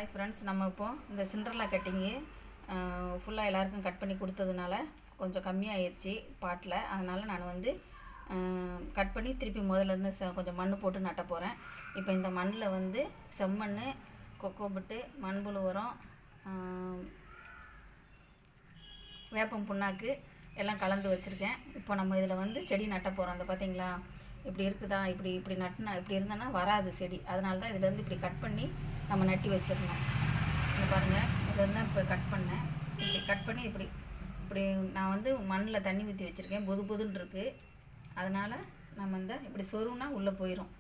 Hi friends, நம்ம இப்போது இந்த சிண்ட்ரெல்லா கட்டிங்கு ஃபுல்லாக எல்லாருக்கும் கட் பண்ணி கொடுத்ததுனால கொஞ்சம் கம்மியாகிடுச்சு பாட்டில். அதனால் நான் கட் பண்ணி திருப்பி முதல்லேருந்து கொஞ்சம் மண் போட்டு நட்ட போகிறேன். இப்போ இந்த மண்ணில் செம்மண், கொக்கோபிட்டு, மண்புழு உரம், வேப்பம் புண்ணாக்கு எல்லாம் கலந்து வச்சுருக்கேன். இப்போ நம்ம இதில் செடி நட்ட போகிறோம். அந்த பார்த்தீங்களா, இப்படி இருக்குதா, இப்படி நட்டுனா இப்படி இருந்தோன்னா வராது செடி. அதனால தான் இதுலேருந்து இப்படி கட் பண்ணி நம்ம நட்டி வச்சிடணும். இங்கே பாருங்கள், இதுலேருந்து தான் இப்போ கட் பண்ணேன். இப்படி கட் பண்ணி இப்படி இப்படி நான் மண்ணில் தண்ணி ஊற்றி வச்சுருக்கேன். புதுன்னு இருக்குது. அதனால் நம்ம இப்படி சொருவுனா உள்ளே போயிடும்.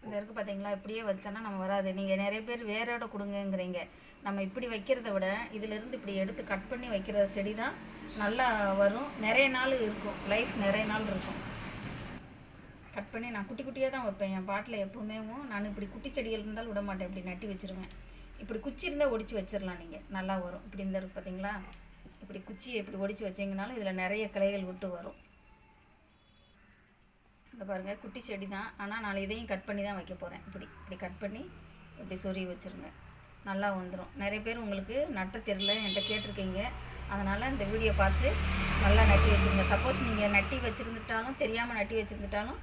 இந்த இருக்குது பார்த்தீங்களா, இப்படியே வச்சோன்னா நம்ம வராது. நீங்கள் நிறைய பேர் வேரோட கொடுங்கங்கிறீங்க. நம்ம இப்படி வைக்கிறத விட இதிலேருந்து இப்படி எடுத்து கட் பண்ணி வைக்கிற செடி தான் நல்லா வரும். நிறைய நாள் இருக்கும், லைஃப் நிறைய நாள் இருக்கும். கட் பண்ணி நான் குட்டி குட்டியாக தான் வைப்பேன். என் பாட்டில் எப்போவுமே நான் இப்படி குட்டி செடிகள் இருந்தாலும் விட மாட்டேன், இப்படி நட்டி வச்சுருவேன். இப்படி குச்சி இருந்தால் ஒடிச்சு வச்சிடலாம், நீங்கள் நல்லா வரும். இப்படி இந்த இருக்குது பார்த்தீங்களா, இப்படி குச்சியை இப்படி ஒடிச்சு வச்சிங்கனாலும் இதில் நிறைய கிளைகள் விட்டு வரும். இந்த பாருங்கள், குட்டி செடி தான். ஆனால் நான் இதையும் கட் பண்ணி தான் வைக்க போகிறேன். இப்படி கட் பண்ணி இப்படி சொருகி வச்சுருங்க, நல்லா வந்துடும். நிறைய பேர் உங்களுக்கு நட்ட தெரியல என்கிட்ட கேட்டிருக்கீங்க. அதனால் இந்த வீடியோ பார்த்து நல்லா நட்டி வச்சுருங்க. சப்போஸ் நீங்கள் நட்டி வச்சுருந்துட்டாலும், தெரியாமல் நட்டி வச்சுருந்துட்டாலும்,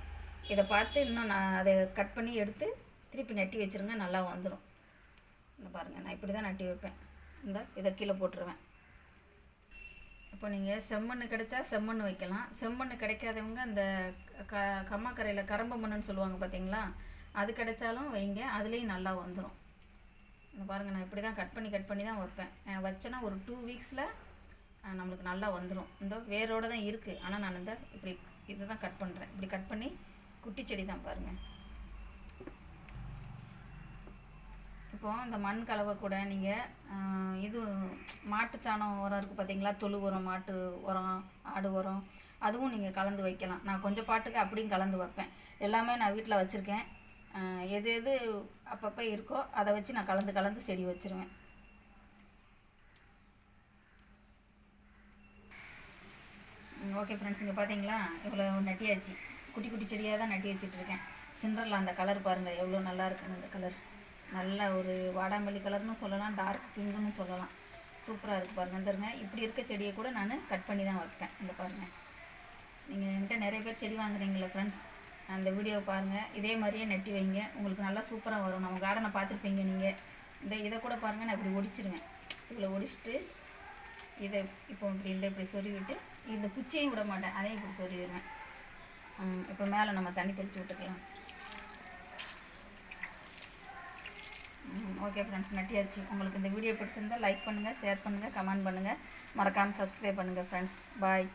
இதை பார்த்து இன்னும் நான் அதை கட் பண்ணி எடுத்து திருப்பி நட்டி வச்சுருங்க, நல்லா வந்துடும். இந்த பாருங்கள், நான் இப்படி தான் நட்டி வைப்பேன். இதை கீழே போட்டுருவேன். இப்போ நீங்கள் செம்மண் கிடைச்சா செம்மண் வைக்கலாம். செம்மண் கிடைக்காதவங்க அந்த கம்மாக்கரையில் கரம்பு மண்ணுன்னு சொல்லுவாங்க பார்த்தீங்களா, அது கிடைச்சாலும் வைங்க, அதுலேயும் நல்லா வந்துடும். இந்த பாருங்கள், நான் இப்படி தான் கட் பண்ணி தான் வைப்பேன். வச்சேன்னா ஒரு 2 வீக்ஸில் நம்மளுக்கு நல்லா வந்துடும். இந்த வேரோடு தான் இருக்குது. ஆனால் நான் இப்படி இதை தான் கட் பண்ணுறேன். இப்படி கட் பண்ணி குட்டி செடி தான் பாருங்கள். இப்போது இந்த மண் கலவை கூட நீங்கள் இது மாட்டுச்சாணம் உரம் இருக்குது பார்த்தீங்களா, தொழு உரம், மாட்டு உரம், ஆடு உரம், அதுவும் நீங்கள் கலந்து வைக்கலாம். நான் கொஞ்சம் பாட்டுக்கு அப்படியும் கலந்து வைப்பேன். எல்லாமே நான் வீட்டில் வச்சுருக்கேன். எது எது அப்பப்போ இருக்கோ அதை வச்சு நான் கலந்து செடி வச்சுருவேன். ஓகே ஃப்ரெண்ட்ஸ், இங்கே பார்த்தீங்களா, இவ்வளோ நட்டியாச்சு. குட்டி குட்டி செடியாக தான் நட்டி வச்சிட்ருக்கேன். சிண்ட்ரெல்லா அந்த கலர் பாருங்கள் எவ்வளோ நல்லா இருக்குன்னு. இந்த கலர் நல்ல ஒரு வாடாமல்லி கலர்னு சொல்லலாம், டார்க் பிங்க்குன்னு சொல்லலாம். சூப்பராக இருக்குது பாருங்கள். வந்துருங்க, இப்படி இருக்க செடியை கூட நான் கட் பண்ணி தான் வைப்பேன். இந்த பாருங்கள், நீங்கள் என்கிட்ட நிறைய பேர் செடி வாங்குறீங்களே ஃப்ரெண்ட்ஸ், அந்த வீடியோவை பாருங்கள். இதே மாதிரியே நட்டி வைங்க, உங்களுக்கு நல்லா சூப்பராக வரும். நம்ம கார்டனை பார்த்துருப்பீங்க நீங்கள். இதை கூட பாருங்கள், நான் இப்படி ஒடிச்சிருவேன். இவ்வளோ ஒடிச்சிட்டு இதை இப்போ இப்படி சொருவிட்டு, இந்த குச்சியையும் விட மாட்டேன், அதையும் இப்படி சொருவிடுவேன். இப்போ மேலே நம்ம தண்ணி தெளித்து விட்டுக்கலாம். ஓகே ஃப்ரெண்ட்ஸ், நட்டியாச்சு. உங்களுக்கு இந்த வீடியோ பிடிச்சிருந்தால் லைக் பண்ணுங்கள், ஷேர் பண்ணுங்கள், கமெண்ட் பண்ணுங்கள், மறக்காமல் சப்ஸ்கிரைப் பண்ணுங்கள் ஃப்ரெண்ட்ஸ். பாய்.